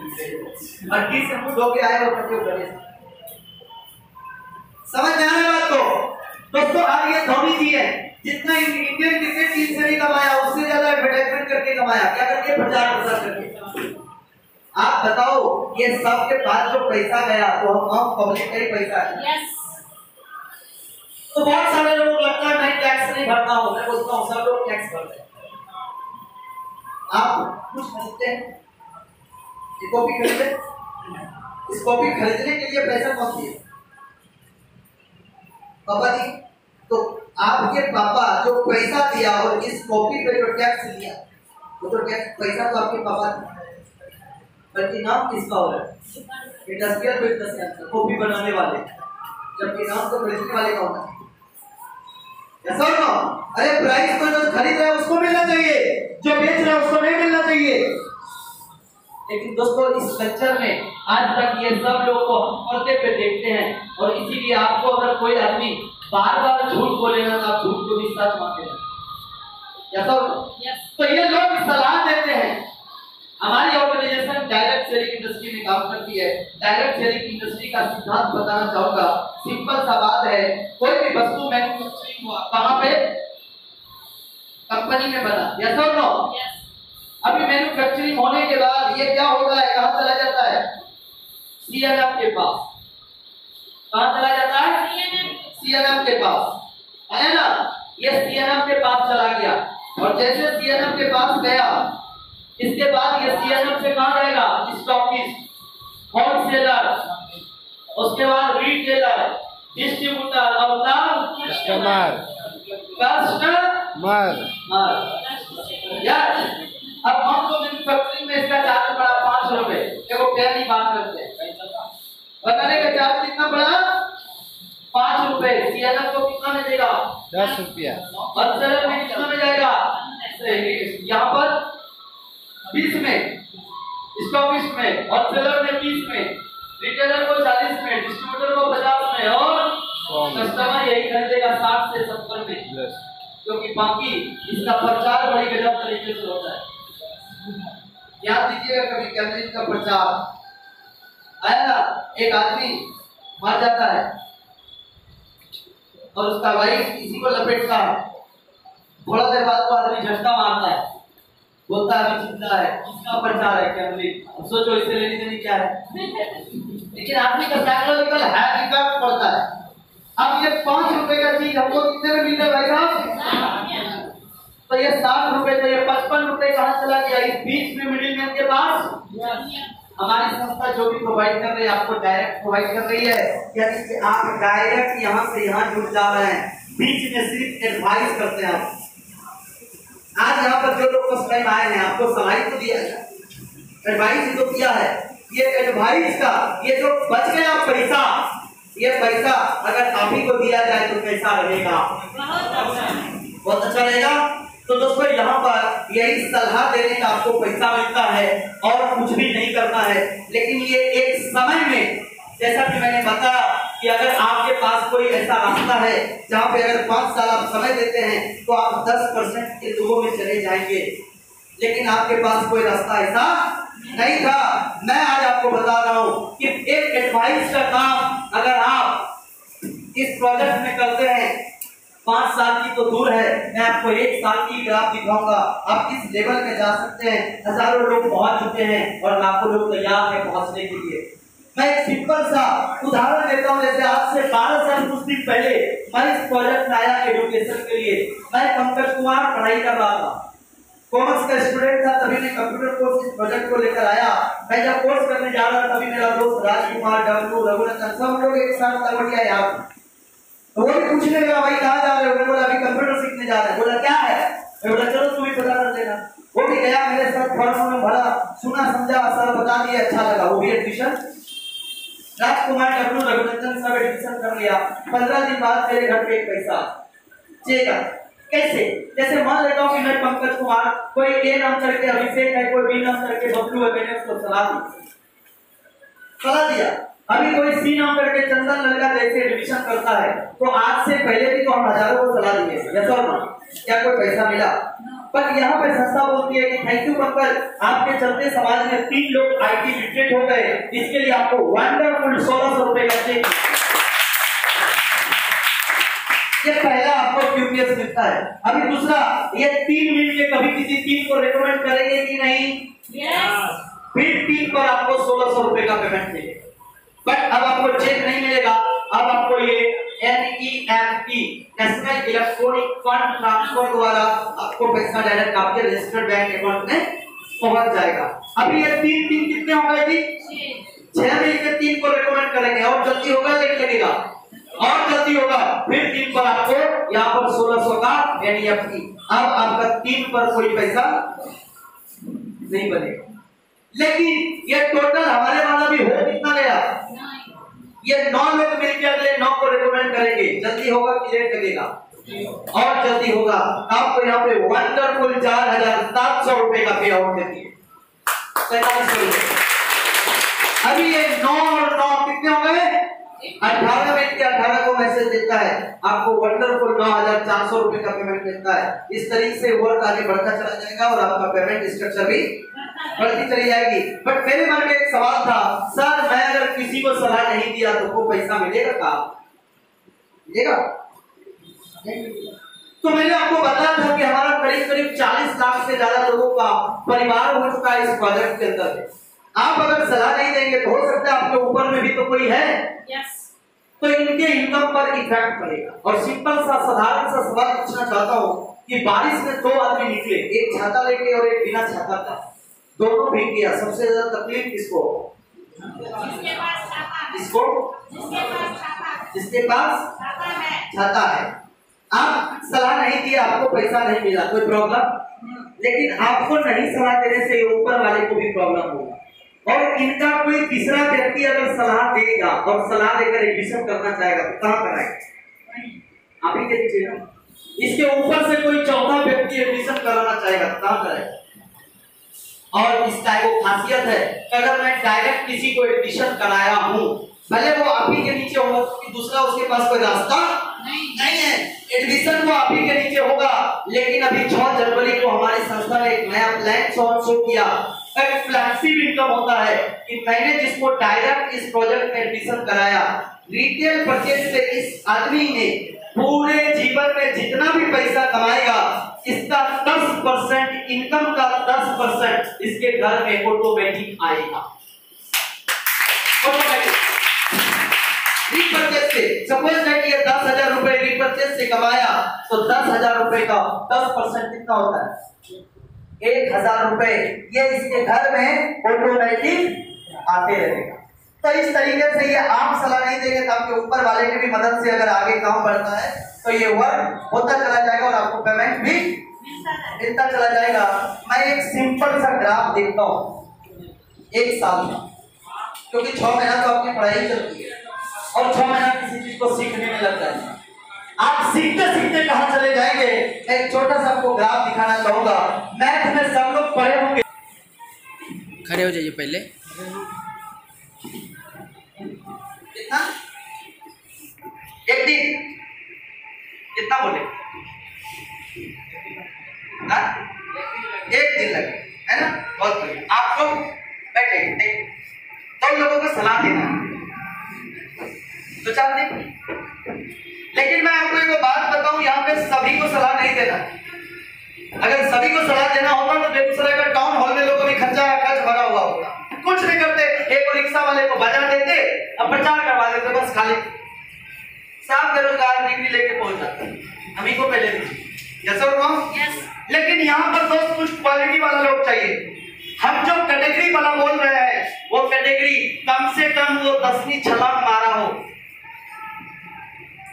A: मट्टी से मुंह धो के आए हो करते हो गणेश। समझ में आ रहा है बात को? दोस्तों आज ये धोनी जी है, जितना इंडियन क्रिकेट टीम से नहीं कमाया उससे ज्यादा एडवर्टाइजमेंट करके कमाया। क्या करके? प्रचार प्रसार करके। आप बताओ ये सब के पास जो पैसा गया तो हम पब्लिक का ही पैसा है। तो बहुत सारे लोग लगता है मैं टैक्स नहीं भरता हूँ, मैं बोलता हूँ सब लोग टैक्स भरते हैं। आप कुछ खरीदते हैं, ये कॉपी खरीदते, इस कॉपी खरीदने के लिए पैसा कौन दिए? पापा जी। तो आपके पापा जो पैसा दिया और इस कॉपी पे जो टैक्स लिया, वो तो टैक्स पैसा तो आपके पापा दिया, बल्कि नाम किसका हो रहा है? इंडस्ट्रियल बिजनेस, कॉपी बनाने वाले, जबकि नाम तो खरीदने वाले का होता है। ऐसा ना? अरे प्राइस तो जो खरीद रहा है उसको मिलना चाहिए, जो बेच रहा है उसको नहीं मिलना चाहिए। लेकिन दोस्तों इस कल्चर में आज तक ये सब लोग को हम पर्दे पे देखते हैं, और इसीलिए आपको अगर कोई आदमी बार बार झूठ बोलेगा तो आप झूठ को भी सच मान लेना। तो ये लोग सलाह देते हैं। हमारी ऑर्गेनाइजेशन डायरेक्ट सेलिंग इंडस्ट्री में काम करती है। डायरेक्ट सेलिंग इंडस्ट्री का सिद्धांत बताना चाहूंगा, सिंपल सा बात है। कोई भी वस्तु मैन्युफैक्चरिंग हुआ कहां पे? कंपनी में बना, यस और नो? अभी मैन्युफैक्चरिंग होने के बाद ये क्या होता है, कहां चला जाता है? CNF के पास। कहां चला जाता है? CNF के पास, है ना? ये CNF के पास चला गया, और जैसे CNF के पास गया, इसके बाद ये CNF से कहां जाएगा? स्टॉकिस्ट, होलसेलर, उसके बाद रिटेलर, डिस्ट्रीब्यूटर और कस्टमर। यस। अब हम तो मैन्युफैक्चरिंग में इसका चार्ज पड़ा 5 रुपए, देखो क्या नहीं बात करते हैं, बताने का चार्ज कितना पड़ा? 5 रुपए। CNF को कितना में देगा?
B: 10 रुपया।
A: होलसेलर में कितना में जाएगा? यहाँ पर 20 में, स्टॉकिस्ट में, होलसेलर में 20 में, रिटेलर को 40 में, डिस्ट्रीब्यूटर को 50 में, और कस्टमर यही खरीदेगा 60 से 70 में, क्योंकि बाकी इसका प्रचार बड़ी गजब तरीके से होता है। याद दीजिएगा कभी कैमरे का प्रचार आया ना, एक आदमी मर जाता है और उसका वाइफ इसी को लपेटता है। थोड़ा देर बाद वो आदमी झटका मारता है, बोलता है अभी जिंदा है, किसका प्रचार है क्या मिली, सोचो इससे लेनी देनी क्या है। लेकिन आदमी का साइकोलॉजिकल हैबिट पड़ता है। अब ये 5 रुपए का चीज हमको कितने में मिल रहा है भाई साहब? तो ये 60 रुपए, तो ये 55 रुपए कहाँ चला गया? इस बीच में मिडिल मैन के पास। हमारी संस्था जो भी प्रोवाइड कर रही है आपको डायरेक्ट प्रोवाइड कर रही है, यानी कि आप डायरेक्ट यहाँ से यहाँ जुड़ जा रहे हैं, बीच में सिर्फ एडवाइस करते हैं आप। आज यहाँ पर जो लोग फर्स्ट टाइम आए हैं आपको सलाह तो दिया है, एडवाइस तो किया है। ये एडवाइस का ये जो बच गया पैसा, ये पैसा अगर आप ही को दिया जाए तो कैसा रहेगा? बहुत अच्छा रहेगा। तो दोस्तों यहाँ पर यही सलाह देने का आपको पैसा मिलता है और कुछ भी नहीं करना है। लेकिन ये एक समय में, जैसा कि मैंने बताया कि अगर आपके पास कोई ऐसा रास्ता है जहाँ पे अगर 5 साल आप समय देते हैं तो आप 10% के लोगों में चले जाएंगे। लेकिन आपके पास कोई रास्ता ऐसा नहीं था। मैं आज आपको बता रहा हूँ कि एक एडवाइस का काम अगर आप इस प्रोजेक्ट में करते हैं, 5 साल की तो दूर है, मैं आपको 1 साल की ग्राफ दिखाऊंगा। आप किस लेवल में जा सकते हैं। हजारों लोग पहुंच चुके हैं और लाखों लोग तैयार हैं पहुंचने के लिए। मैं एक सिंपल सा उदाहरण देता हूं। जैसे आज से 12 साल कुछ दिन पहले मैं इस प्रोजेक्ट में आया एजुकेशन के लिए। मैं पंकज कुमार पढ़ाई कर रहा था, कॉमर्स का स्टूडेंट था, तभी मैं कंप्यूटर कोर्स इस प्रोजेक्ट को लेकर आया। मैं जब कोर्स करने जा रहा था तभी मेरा दोस्त राजकुमार, डब्लू, रघुनाथन सब लोग एक साथ तलवटिया यार, तो वो भी पूछने लगा भाई कहाँ जा रहे हो? मैं बोला अभी कंप्यूटर सीखने जा रहे हैं। बोला क्या है? मैं बोला चलो तू भी पता कर लेना। वो भी गया मेरे साथ, फॉर्म में भरा, सुना समझा, सर बता दिया, अच्छा लगा, वो भी एडमिशन। राजकुमार, डब्लू, रघुनाथन सब एडमिशन कर लिया। 15 दिन बाद मेरे घर पे एक पैसा चेक आया। कैसे? जैसे मान लेता हूँ कि मैं पंकज कुमार, कोई ए नाम करके अभिषेक है, कोई बी नाम करके बबलू है, मैंने उसको सलाह दिया। अभी कोई सी नाम करके चंदन लड़का जैसे एडमिशन करता है, तो आज से पहले भी तो हम हजारों को सलाह दिए, यस और नो? क्या कोई पैसा मिला? पर यहाँ पे संस्था बोलती है कि थैंक यू पंकज, आपके चलते समाज में 3 लोग IT लिटरेट हो गए, इसके लिए आपको वंडरफुल 1600 रुपए का चेक। ये पहला आपको QPS मिलता है। अभी दूसरा, ये 3 मिल के कभी किसी 3 को रेकमेंड करेंगे कि नहीं? यस। फिर 3 पर आपको 1600 रुपए का पेमेंट मिलेगा। बट अब आपको चेक नहीं मिलेगा, अब आपको ये NEFT national electronic fund transfer द्वारा आपको पैसा डायरेक्ट आपके रजिस्टर्ड बैंक अकाउंट में पहुंच जाएगा। अभी ये 3 कितने हो गए जी? 6 मिल के 3 को रेकमेंड करेंगे और जल्दी होगा, लेट लगेगा और जल्दी होगा। फिर 3 पर आपको यहाँ पर 1600 का NEFT। अब आपका 3 पर कोई पैसा नहीं बनेगा। लेकिन ये टोटल हमारे वाला भी हो कितना गया? ये 9 लोग मिलकर अगले 9 को रेकमेंड करेंगे। जल्दी होगा कि लेट लगेगा? और जल्दी होगा। आपको यहाँ पे वंडरफुल 4700 रुपए का पे आउट देती है, 4500 रुपए। अभी ये 9 और 9 कितने हो गए? 18 मिनट के 18 को मैसेज देता है, आपको वंडरफुल 9400 रुपए का पेमेंट मिलता है। इस तरीके से वर्क आगे बढ़ता चला जाएगा और आपका पेमेंट स्ट्रक्चर भी बढ़ती चली जाएगी। बट मेरे मन में एक सवाल था, सर मैं अगर किसी को सलाह नहीं दिया तो वो पैसा मिलेगा का? मिलेगा? तो मैंने आपको बताया था कि हमारा करीब 40 लाख से ज्यादा लोगों का परिवार हो चुका है इस प्रोजेक्ट के अंदर। आप अगर सलाह नहीं देंगे तो हो सकता है आपके ऊपर में भी तो कोई है, तो इनके इनकम पर इफेक्ट पड़ेगा। और सिंपल सा साधारण सा सवाल पूछना चाहता हूँ कि बारिश में 2 आदमी निकले, एक छाता लेके और एक बिना छाता का, दोनों भीग गया। सबसे ज्यादा तकलीफ किसको? किसको? जिसके पास छाता है। आप सलाह नहीं दिया, आपको पैसा नहीं मिला, कोई प्रॉब्लम? लेकिन आपको नहीं सलाह देने से ऊपर वाले को भी प्रॉब्लम होगा। और इनका कोई तीसरा व्यक्ति अगर सलाह देगा और सलाह देकर एडमिशन करना चाहेगा तो कहाँ कराएगा? आप ही के नीचे। इसके ऊपर से कोई चौथा व्यक्ति एडमिशन कराना चाहेगा तो कहाँ कराएगा? और इसका एक खासियत है, अगर मैं डायरेक्ट किसी को एडमिशन कराया हूँ, भले वो आप ही के नीचे होगा क्योंकि दूसरा उसके पास कोई रास्ता नहीं है, एडमिशन वो आप ही के नीचे होगा। लेकिन अभी 6 जनवरी को हमारी संस्था ने एक नया प्लान शो किया। एक फ्लैक्सिब इनकम होता है कि मैंने जिसको डायरेक्ट इस प्रोजेक्ट में एडमिशन कराया, रिटेल परचेज से इस आदमी ने पूरे जीवन में जितना भी पैसा कमाएगा इसका 10% इनकम का 10% इसके घर में ऑटोमेटिक आएगा। ऑटोमेटिक रिपर्चेज से सपोज दैट ये 10,000 रुपए रिपर्चेज से कमाया तो 10,000 रुपए का 10% कितना होता है? 1,000 रुपए ये इसके घर में ऑटोमेटिक आते रहेगा। तो इस तरीके से ये आप सलाह नहीं देंगे तो आपके ऊपर वाले की भी मदद से अगर आगे काम बढ़ता है तो ये वर्क होता चला जाएगा और आपको पेमेंट भी मिलता चला जाएगा। मैं एक सिंपल सा ग्राफ देखता हूँ एक साल का, क्योंकि 6 महीना तो आपकी पढ़ाई चलती है और 6 महीना किसी चीज को सीखने में लगता है। आप सीखते सीखते कहाँ चले जाएंगे, एक छोटा सा आपको ग्राफ दिखाना चाहूंगा। मैथ में सब लोग पढ़े होंगे।
B: खड़े हो जाइए पहले।
A: कितना? एक दिन कितना बोले? ना? एक दिन लगे, है ना? बहुत बढ़िया। आप लोग बैठे तो लोगों को सलाह देना 2-4 दिन। लेकिन मैं आपको एक बात बताऊं, यहाँ पे सभी को सलाह नहीं देना। अगर सभी को सलाह देना होता तो बेगूसराय का टाउन हॉल में लोग अभी खर्च भरा हुआ होगा। कुछ नहीं करते, एक रिक्शा वाले को बजा देते और प्रचार करवा देते, बस खाली साफ बेरोजगार डिग्री लेके पहुंच जाते। हम ही को पहले यस और नो? लेकिन यहाँ पर दोस्त कुछ क्वालिटी वाला लोग चाहिए। हम जो कैटेगरी वाला बोल रहे हैं वो कैटेगरी कम से कम वो 10वीं छलांग मारा हो।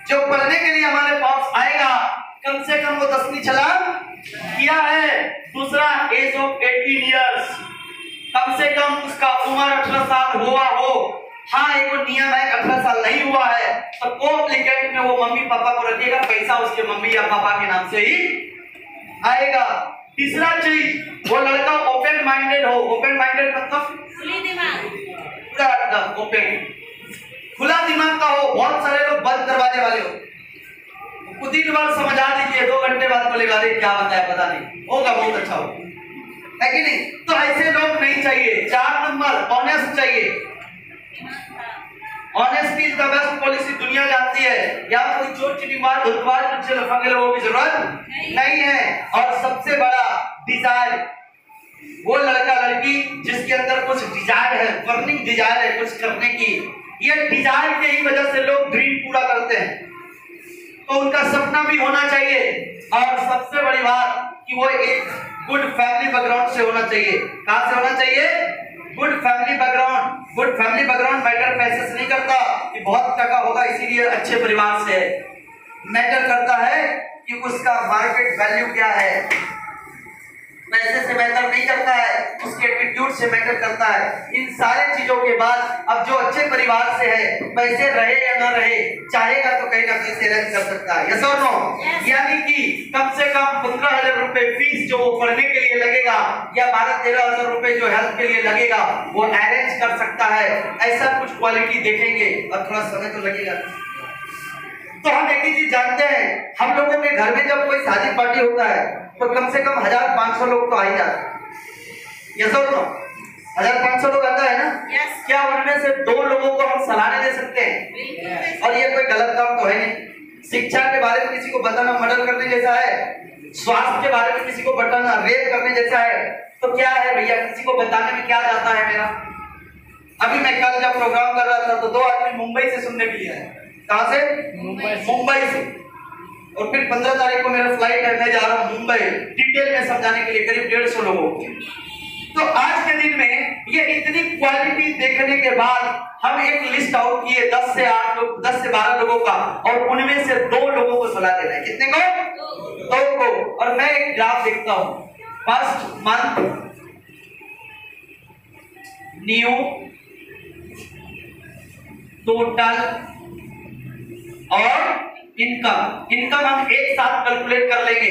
A: जो पढ़ने के लिए हमारे पास आएगा कम से कम वो 10वीं छलांग किया है। दूसरा, एज ऑफ 18 इयर्स, कम से कम उसका उम्र 18 साल हुआ हो। हाँ, एक नियम है, 18 साल नहीं हुआ है तो को-एप्लीकेंट में वो मम्मी पापा को रखिएगा, पैसा उसके मम्मी या पापा के नाम से ही आएगा। तीसरा चीज, वो लड़का ओपन माइंडेड हो। ओपन माइंडेड मतलब पूरा ओपन, खुला दिमाग का हो। बहुत सारे लोग बंद दरवाजे वाले हो, कुछ दिन बाद समझा दीजिए, 2 घंटे बाद बोलेगा अरे क्या बताया पता नहीं, होगा बहुत अच्छा हो, है कि नहीं? तो ऐसे लोग नहीं चाहिए। 4 नंबर, ऑनेस्ट चाहिए। Honesty is the best policy, दुनिया जानती है। यहाँ कोई चोर चिटिंगबाज धोखेबाज कुछ लफंगे लोगों की जरूरत नहीं है। और सबसे बड़ा डिजायर, वो लड़का लड़की जिसके अंदर कुछ डिजायर है, बर्निंग डिजायर है कुछ करने की। ये डिजायर के ही वजह से लोग ड्रीम पूरा करते हैं, तो उनका सपना भी होना चाहिए। और सबसे बड़ी बात कि वो एक गुड फैमिली बैकग्राउंड से होना चाहिए। कहां से होना चाहिए? Good family background. Good family background matter पैसे से नहीं करता कि बहुत टका होगा इसीलिए अच्छे परिवार से, मैटर करता है कि उसका मार्केट वैल्यू क्या है। पैसे से मैटर नहीं करता है, उसके एटीट्यूड से मैटर करता है। इन सारे चीजों के बाद अब जो अच्छे परिवार से है, पैसे रहे या न रहे, चाहेगा तो कहीं ना कहीं से अरेंज कर सकता है। यस और नो? यानी कि कम से कम 15,000 रुपए फीस जो वो पढ़ने के लिए लगेगा या 12-13,000 रुपए जो हेल्थ के लिए लगेगा वो अरेंज कर सकता है। ऐसा कुछ क्वालिटी देखेंगे और थोड़ा समय तो लगेगा। तो हम एक ही चीज जानते हैं, हम लोगों के घर में जब कोई शादी पार्टी होता है तो कम से कम 1,500 लोग तो आ ही जाते हैं। यस और नो? 1,500 लोग आता है ना? क्या उनमें से 2 लोगों को हम सलाह नहीं दे सकते हैं? और ये कोई गलत काम तो है नहीं। शिक्षा के बारे में किसी को बताना मर्डर करने जैसा है, स्वास्थ्य के बारे में किसी को बताना रेप करने जैसा है। तो क्या है भैया, किसी को बताने में क्या जाता है मेरा? अभी मैं कल जब प्रोग्राम कर रहा था तो 2 आदमी मुंबई से सुनने के लिए आए। कहां से? मुंबई से। और फिर 15 तारीख को मेरा फ्लाइट है, मैं जा रहा हूँ मुंबई, डिटेल में समझाने के लिए करीब 150 लोगों को। तो आज के दिन में ये इतनी क्वालिटी देखने के बाद हम एक लिस्ट आउट किए 10 से 8 लोग, 10 से 12 लोगों का, और उनमें से 2 लोगों को सलाह देना है। कितने को? 2 को। और मैं एक ग्राफ देखता हूँ, फर्स्ट मंथ न्यू टोटल और इनकम हम एक साथ कैलकुलेट कर लेंगे।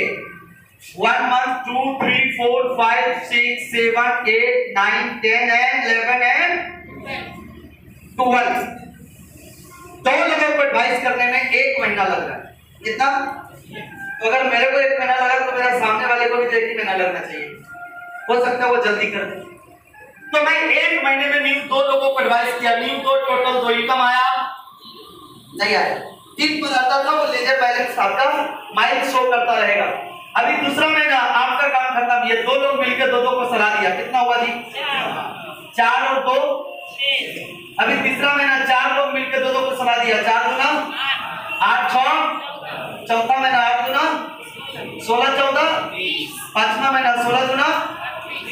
A: 1 मंथ 2 3 4 5 6 7 8 9 10 and 11 and 12। 2 लोगों को एडवाइस करने में 1 महीना लग रहा है। कितना? तो अगर मेरे को 1 महीना लगा तो मेरा सामने वाले को भी 1 महीना लगना चाहिए। हो सकता है वो जल्दी कर दे। तो मैं एक महीने में न्यू 2 लोगों को एडवाइस किया, न्यू 2 टोटल 2 इनकम आया नहीं आया। 3 पर आता था वो लेजर बैलेंस आपका माइल शो करता रहेगा। अभी दूसरा महीना आपका काम खत्म, ये 2 लोग मिलकर 2 को सलाह दिया, कितना हुआ जी? 4 और 2 अभी तीसरा महीना 4 लोग मिलकर 2 को सलाह दिया, 4 दूना 8 6, चौथा महीना 8 दूना 16 14, पांचवा महीना 16 दूना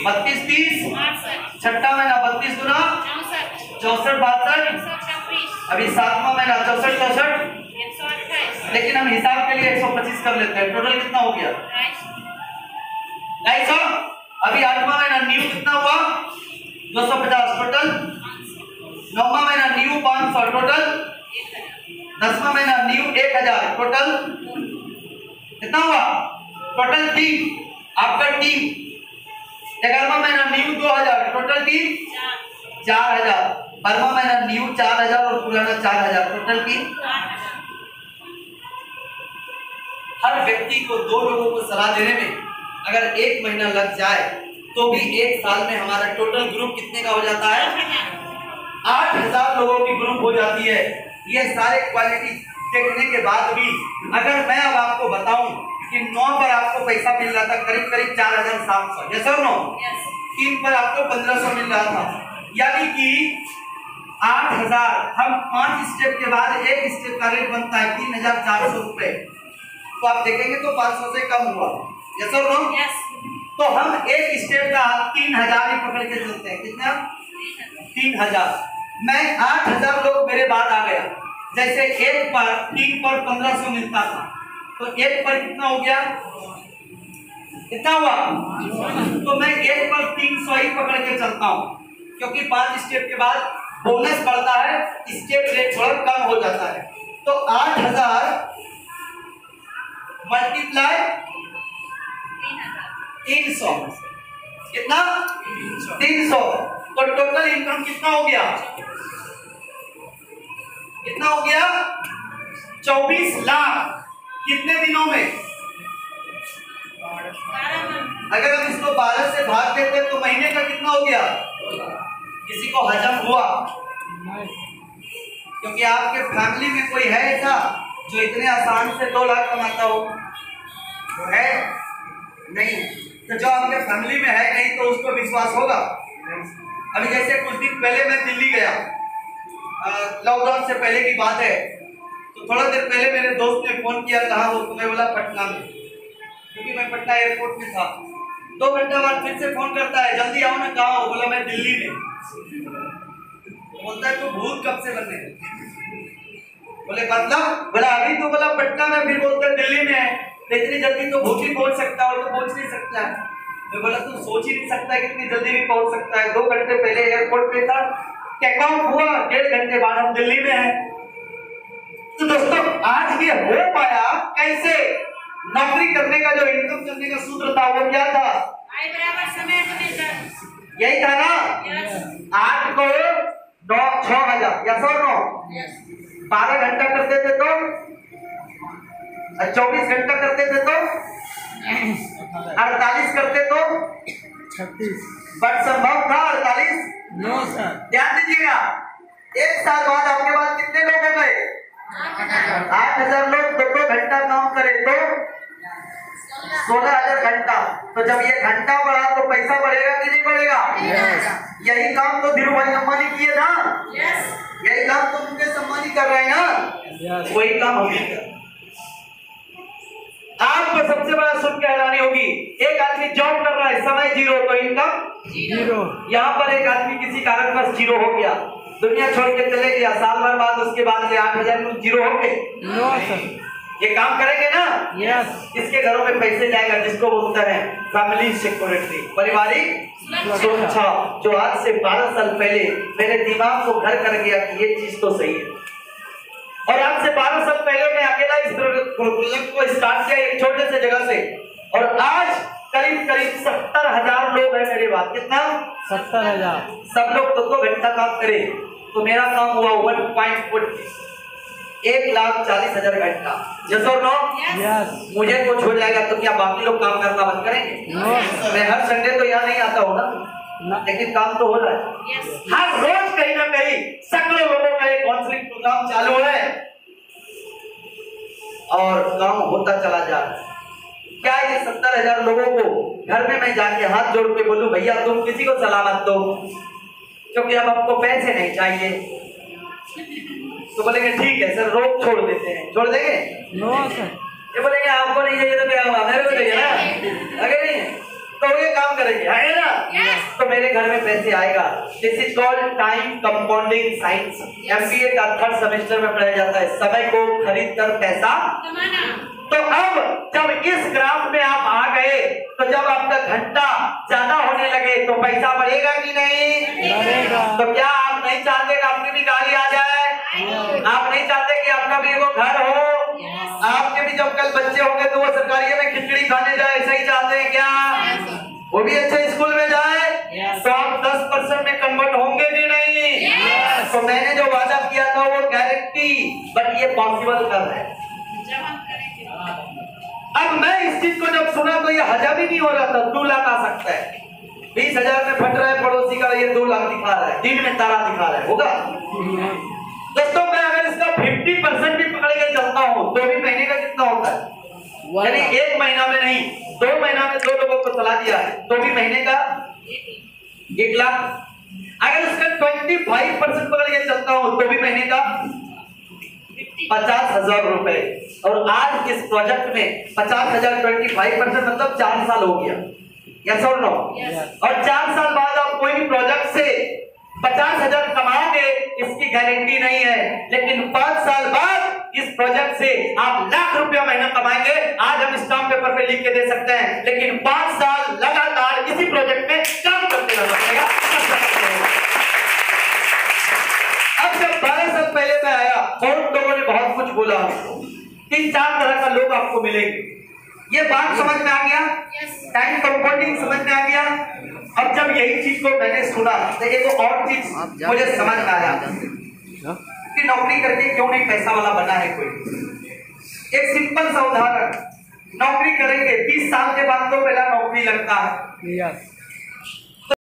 A: 32 30, छठा महीना 32 दूना 64 62, अभी 7वां महीना 64 64, लेकिन हम हिसाब के लिए 125 कर लेते हैं। टोटल कितना हो गया? 250। अभी 8वां महीना न्यू कितना हुआ? 250 टोटल। 9वां महीना न्यू 500 टोटल। 10वां महीना न्यू 1000 टोटल। कितना हुआ टोटल? टीम आपका टीम। 11वां महीना न्यू 2000 टोटल टीम 4000। 12वां महीना न्यू 4000 और पुराना 4000 टोटल टीम। हर व्यक्ति को 2 लोगों को सलाह देने में अगर 1 महीना लग जाए तो भी 1 साल में हमारा टोटल ग्रुप कितने का हो जाता है? 8000 लोगों की ग्रुप हो जाती है। ये सारे क्वालिटी देखने के बाद भी अगर मैं अब आपको बताऊं कि 9 पर आपको पैसा मिल रहा था करीब करीब 4700, यस और नो? 3 पर आपको 1500 मिल रहा था, यानी कि 8000। हम 5 स्टेप के बाद एक स्टेप का रेट बनता है 3400 रुपए, तो आप देखेंगे तो 500 से कम हुआ, यस और नो? तो हम एक स्टेप का 3000 ही पकड़ के चलते हैं। कितना? 3000। मैं 8000 लोग मेरे बाद आ गया, जैसे एक पर 3 पर 1500 मिलता था, तो एक पर कितना हो गया? कितना हुआ? तो मैं एक पर 300 ही पकड़ के चलता हूँ, क्योंकि 5 स्टेप के बाद बोनस बढ़ता है, स्टेप रेट थोड़ा कम हो जाता है। तो 8000 मल्टीप्लाई 300, कितना? 300। तो टोटल इनकम कितना हो गया? कितना हो गया? 24 लाख। कितने दिनों में? अगर हम इसको 12 से भाग देते तो महीने का कितना हो गया? किसी को हजम हुआ? क्योंकि आपके फैमिली में कोई है ऐसा जो इतने आसान से 2 लाख कमाता हो? तो है नहीं। तो जो आपके फैमिली में है नहीं तो उसको विश्वास होगा? अभी जैसे कुछ दिन पहले मैं दिल्ली गया, लॉकडाउन से पहले की बात है, तो थोड़ा देर पहले मेरे दोस्त ने फोन किया, कहा हो? तो मैं बोला पटना में, क्योंकि मैं पटना एयरपोर्ट में था। 2 घंटा बाद फिर से फोन करता है, जल्दी आओ ना। कहा हो? बोला मैं दिल्ली में। बोलता है तो भूत कब से बने? बोले मतलब? बोला अभी तो बोला पटना में, फिर बोलते हैं दिल्ली में है, इतनी जल्दी तो भूत ही पहुंच सकता है, और तो पहुंच नहीं सकता है। मैं बोला तू सोच ही नहीं सकता है कितनी जल्दी भी पहुंच सकता है। 2 घंटे पहले एयरपोर्ट पे था, टेक ऑफ हुआ, 1.5 घंटे बाद हम दिल्ली में हैं। तो दोस्तों आज ये हो पाया कैसे? नौकरी करने का जो इनकम करने का सूत्र था वो क्या था? यही था ना? 8 को 9 6000, यस और नो? 12 घंटा करते थे तो 24 घंटा करते थे तो 48 करते तो
B: 36।
A: बट संभव था 48?
B: No sir.
A: ध्यान दीजिएगा, 1 साल बाद आपके पास कितने लोग हो गए? 8000 लोग 2 घंटा काम करे तो 16000 घंटा। तो जब ये घंटा बढ़ा तो पैसा बढ़ेगा कि नहीं बढ़ेगा? यही काम तो धीरूभाई अंबानी किए ना? यही काम तो मुकेश अंबानी कर रहे हैं ना? वही काम हम भी कर। आपको सबसे बड़ा सुन के हैरानी होगी, एक आदमी जॉब कर रहा है, समय 0 तो इनकम 0। यहाँ पर एक आदमी किसी कारणवश 0 हो गया, दुनिया छोड़ के चले गया, साल भर बाद उसके बाद 8000 लोग 0 हो गए। ये काम करेंगे ना? यस। इसके घरों में पैसे जाएगा, जिसको बोलते हैं फैमिली सिक्योरिटी, पारिवारिक सुरक्षा, जो आज से 12 साल पहले मेरे दिमाग को घर कर गया कि ये चीज तो सही है। और आज से 12 साल पहले मैं अकेला इस प्रोजेक्ट को स्टार्ट किया एक छोटे से जगह से, और आज करीब करीब 70,000 लोग हैं मेरे बाद। कितना?
B: 70,000।
A: सब लोग 2 घंटा काम करे तो मेरा काम हुआ 1,40,000 घंटा। यस और नो?
B: यस।
A: मुझे कुछ हो जाएगा तो क्या बाकी लोग काम करना बंद करेंगे?
B: नो।
A: मैं हर संडे तो यहाँ नहीं आता हूँ ना, लेकिन काम तो हो रहा है। हर रोज कहीं ना कहीं सैकड़ों लोगों का एक काउंसलिंग प्रोग्राम चालू है और काम होता चला जा रहा है। क्या ये 70,000 लोगों को घर में मैं जाके हाथ जोड़ के बोलूं भैया तुम किसी को सलामत दो क्योंकि अब आपको पैसे नहीं चाहिए, तो बोलेंगे ठीक है सर रोक छोड़ देते हैं, छोड़ देंगे?
B: No sir.
A: ये बोलेंगे आपको नहीं चाहिए तो क्या होगा, मेरे को चाहिए ना, अगर नहीं तो ये काम करेंगे, है ना? तो मेरे घर में पैसे आएगा। This is called time compounding science. MBA का 3rd सेमेस्टर में पढ़ाया जाता है, समय को खरीद कर पैसा कमाना। तो अब जब इस ग्राफ में आप आ गए तो जब आपका घंटा ज्यादा होने लगे तो पैसा बढ़ेगा कि नहीं?
B: बढ़ेगा।
A: तो क्या आप नहीं चाहते कि आपकी भी गाड़ी आ जाए? आप नहीं चाहते कि आपका भी वो घर हो? आपके भी जब कल बच्चे होंगे तो वो सरकारी में खिचड़ी खाने जाए, ऐसा ही चाहते हैं क्या? वो भी अच्छे स्कूल में जाए? तो आप 10% में कन्वर्ट होंगे कि नहीं? तो मैंने जो वादा किया था वो गारंटी, बट ये पॉसिबल कर है। अब मैं इस चीज को जब सुना तो ये हजम ही नहीं हो रहा था। 2 लाख आ सकता है, 20,000 में फट रहा है पड़ोसी का, ये 2 लाख दिखा रहा है, दिन में तारा दिखा रहा है, होगा? दोस्तों मैं अगर इसका 50% भी पकड़ के चलता हूँ तो भी महीने का कितना होता है? यानी 1 महीना में नहीं, 2 महीना में 2 लोगों को सलाह दिया तो भी महीने का 1 लाख। अगर उसका 25% पकड़ के चलता हूँ तो भी महीने का 50,000 रुपए। और आज इस प्रोजेक्ट में 50,000 25% मतलब 4 साल हो गया, यस और नो? और 4 साल बाद आप कोई भी प्रोजेक्ट से 50,000 कमाओगे इसकी गारंटी नहीं है, लेकिन 5 साल बाद इस प्रोजेक्ट से आप लाख रुपया महीना कमाएंगे। आज हम स्टाम्प पेपर पे लिख के दे सकते हैं, लेकिन 5 साल लगातार इसी प्रोजेक्ट में काम करते रहना पड़ेगा। अब जब 12 साल पहले मैं आया बहुत लोगों ने बहुत कुछ बोला, 3-4 तरह का लोग आपको मिलेंगे। ये बात समझ में आ गया? टाइम कंपाउंडिंग समझ में आ गया? अब जब यही चीज को मैंने सुना तो एक और चीज मुझे समझ में आया कि नौकरी करके क्यों नहीं पैसा वाला बना है कोई। एक सिंपल सा उदाहरण, नौकरी करेंगे 20 साल के बाद तो पहला नौकरी लगता है,